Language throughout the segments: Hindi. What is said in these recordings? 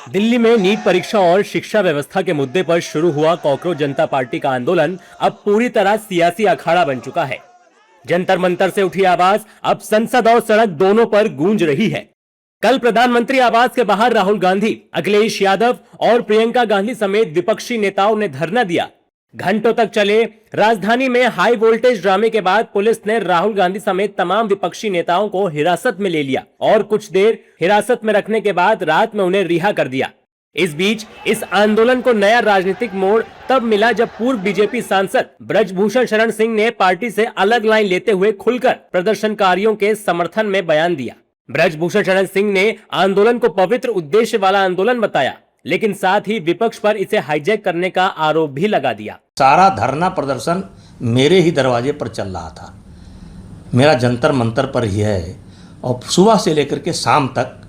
दिल्ली में नीट परीक्षा और शिक्षा व्यवस्था के मुद्दे पर शुरू हुआ कॉकरोच जनता पार्टी का आंदोलन अब पूरी तरह सियासी अखाड़ा बन चुका है। जंतर मंतर से उठी आवाज अब संसद और सड़क दोनों पर गूंज रही है। कल प्रधानमंत्री आवास के बाहर राहुल गांधी, अखिलेश यादव और प्रियंका गांधी समेत विपक्षी नेताओं ने धरना दिया। घंटों तक चले राजधानी में हाई वोल्टेज ड्रामे के बाद पुलिस ने राहुल गांधी समेत तमाम विपक्षी नेताओं को हिरासत में ले लिया और कुछ देर हिरासत में रखने के बाद रात में उन्हें रिहा कर दिया। इस बीच इस आंदोलन को नया राजनीतिक मोड़ तब मिला जब पूर्व बीजेपी सांसद ब्रजभूषण शरण सिंह ने पार्टी से अलग लाइन लेते हुए खुलकर प्रदर्शनकारियों के समर्थन में बयान दिया। ब्रजभूषण शरण सिंह ने आंदोलन को पवित्र उद्देश्य वाला आंदोलन बताया, लेकिन साथ ही विपक्ष पर इसे हाईजैक करने का आरोप भी लगा दिया। सारा धरना प्रदर्शन मेरे ही दरवाजे पर चल रहा था, मेरा जंतर मंतर पर ही है, और सुबह से लेकर के शाम तक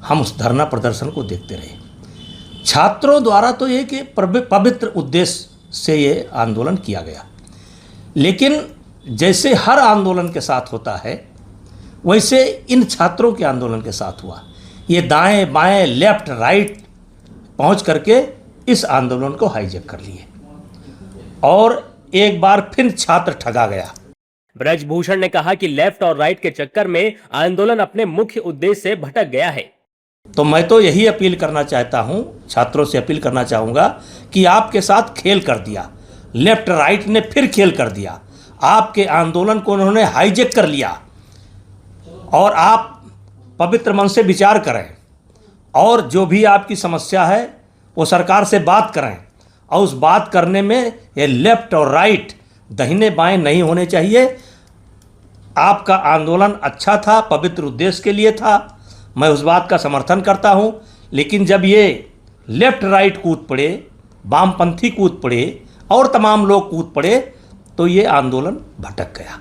हम उस धरना प्रदर्शन को देखते रहे। छात्रों द्वारा तो ये कि पवित्र उद्देश्य से ये आंदोलन किया गया, लेकिन जैसे हर आंदोलन के साथ होता है वैसे इन छात्रों के आंदोलन के साथ हुआ। ये दाएं बाएं लेफ्ट राइट पहुंच करके इस आंदोलन को हाईजैक कर लिए और एक बार फिर छात्र ठगा गया। ब्रजभूषण ने कहा कि लेफ्ट और राइट के चक्कर में आंदोलन अपने मुख्य उद्देश्य से भटक गया है। तो मैं तो यही अपील करना चाहता हूं, छात्रों से अपील करना चाहूंगा कि आपके साथ खेल कर दिया, लेफ्ट राइट ने फिर खेल कर दिया, आपके आंदोलन को उन्होंने हाईजैक कर लिया और आप पवित्र मन से विचार करें और जो भी आपकी समस्या है वो सरकार से बात करें, और उस बात करने में ये लेफ्ट और राइट दाहिने बाएं नहीं होने चाहिए। आपका आंदोलन अच्छा था, पवित्र उद्देश्य के लिए था, मैं उस बात का समर्थन करता हूं, लेकिन जब ये लेफ्ट राइट कूद पड़े, वामपंथी कूद पड़े और तमाम लोग कूद पड़े तो ये आंदोलन भटक गया।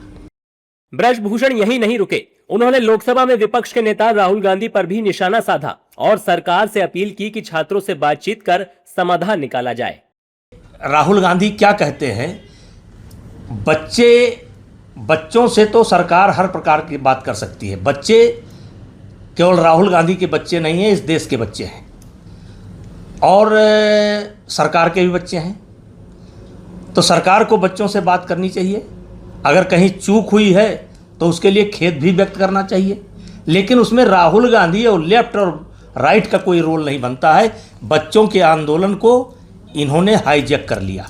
ब्रजभूषण यही नहीं रुके, उन्होंने लोकसभा में विपक्ष के नेता राहुल गांधी पर भी निशाना साधा और सरकार से अपील की कि छात्रों से बातचीत कर समाधान निकाला जाए। राहुल गांधी क्या कहते हैं, बच्चों से तो सरकार हर प्रकार की बात कर सकती है, बच्चे केवल राहुल गांधी के बच्चे नहीं हैं, इस देश के बच्चे हैं और सरकार के भी बच्चे हैं, तो सरकार को बच्चों से बात करनी चाहिए। अगर कहीं चूक हुई है तो उसके लिए खेद भी व्यक्त करना चाहिए, लेकिन उसमें राहुल गांधी और लेफ्ट और राइट का कोई रोल नहीं बनता है। बच्चों के आंदोलन को इन्होंने हाईजैक कर लिया।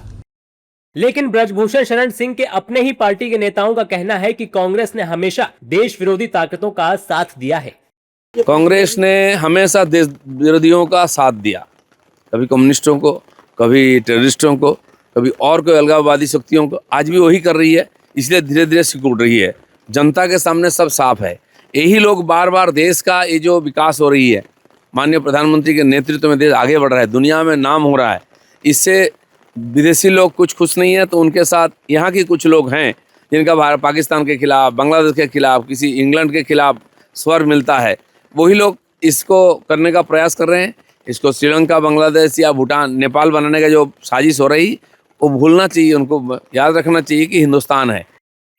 लेकिन ब्रजभूषण शरण सिंह के अपने ही पार्टी के नेताओं का कहना है कि कांग्रेस ने हमेशा देश विरोधी ताकतों का साथ दिया है। कांग्रेस ने हमेशा देश विरोधियों का साथ दिया, कभी कम्युनिस्टों को, कभी टेररिस्टों को, कभी और कोई अलगाववादी शक्तियों को, आज भी वही कर रही है, इसलिए धीरे धीरे सिकुड़ रही है। जनता के सामने सब साफ है। यही लोग बार बार देश का ये जो विकास हो रही है, माननीय प्रधानमंत्री के नेतृत्व में देश आगे बढ़ रहा है, दुनिया में नाम हो रहा है, इससे विदेशी लोग कुछ खुश नहीं है, तो उनके साथ यहाँ के कुछ लोग हैं जिनका भारत पाकिस्तान के खिलाफ, बांग्लादेश के खिलाफ, किसी इंग्लैंड के खिलाफ स्वर मिलता है, वही लोग इसको करने का प्रयास कर रहे हैं। इसको श्रीलंका, बांग्लादेश या भूटान, नेपाल बनाने का जो साजिश हो रही वो भूलना चाहिए, उनको याद रखना चाहिए कि हिंदुस्तान है।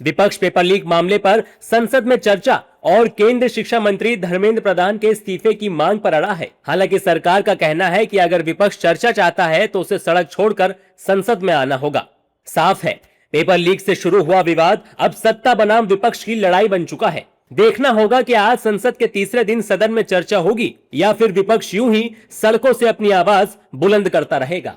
विपक्ष पेपर लीक मामले पर संसद में चर्चा और केंद्रीय शिक्षा मंत्री धर्मेंद्र प्रधान के इस्तीफे की मांग पर अड़ा है। हालांकि सरकार का कहना है कि अगर विपक्ष चर्चा चाहता है तो उसे सड़क छोड़कर संसद में आना होगा। साफ है, पेपर लीक से शुरू हुआ विवाद अब सत्ता बनाम विपक्ष की लड़ाई बन चुका है। देखना होगा कि आज संसद के तीसरे दिन सदन में चर्चा होगी या फिर विपक्ष यूं ही सड़कों से अपनी आवाज बुलंद करता रहेगा।